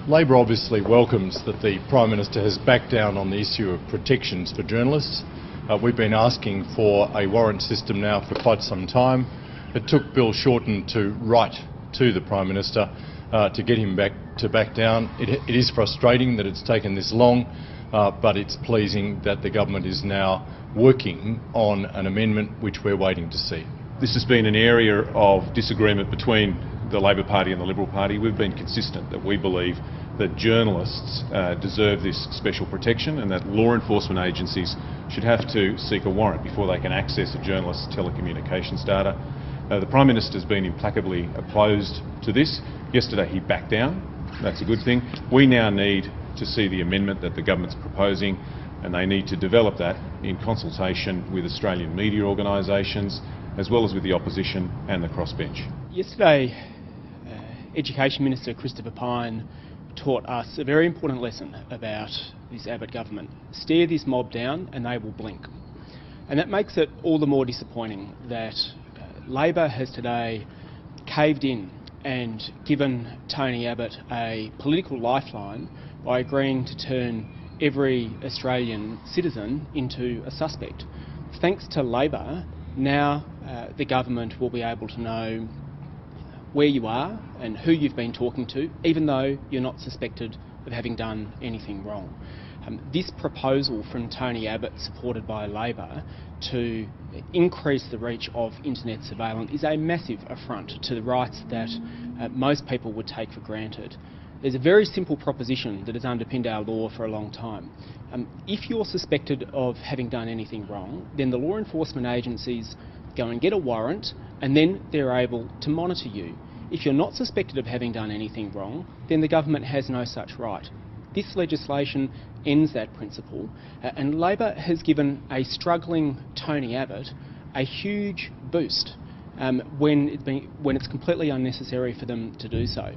Labor obviously welcomes that the Prime Minister has backed down on the issue of protections for journalists. We've been asking for a warrant system now for quite some time. It took Bill Shorten to write to the Prime Minister to get him to back down. It is frustrating that it's taken this long, but it's pleasing that the government is now working on an amendment which we're waiting to see. This has been an area of disagreement between the Labor Party and the Liberal Party. We've been consistent that we believe that journalists deserve this special protection and that law enforcement agencies should have to seek a warrant before they can access a journalist's telecommunications data. The Prime Minister has been implacably opposed to this. Yesterday he backed down. That's a good thing. We now need to see the amendment that the government's proposing, and they need to develop that in consultation with Australian media organisations as well as with the opposition and the crossbench. Yesterday, Education Minister Christopher Pyne taught us a very important lesson about this Abbott government. Stare this mob down and they will blink. And that makes it all the more disappointing that Labor has today caved in and given Tony Abbott a political lifeline by agreeing to turn every Australian citizen into a suspect. Thanks to Labor, now the government will be able to know where you are and who you've been talking to, even though you're not suspected of having done anything wrong. This proposal from Tony Abbott, supported by Labor, to increase the reach of internet surveillance is a massive affront to the rights that most people would take for granted. There's a very simple proposition that has underpinned our law for a long time. If you're suspected of having done anything wrong, then the law enforcement agencies go and get a warrant and then they're able to monitor you. If you're not suspected of having done anything wrong, then the government has no such right. This legislation ends that principle, and Labor has given a struggling Tony Abbott a huge boost when it's completely unnecessary for them to do so.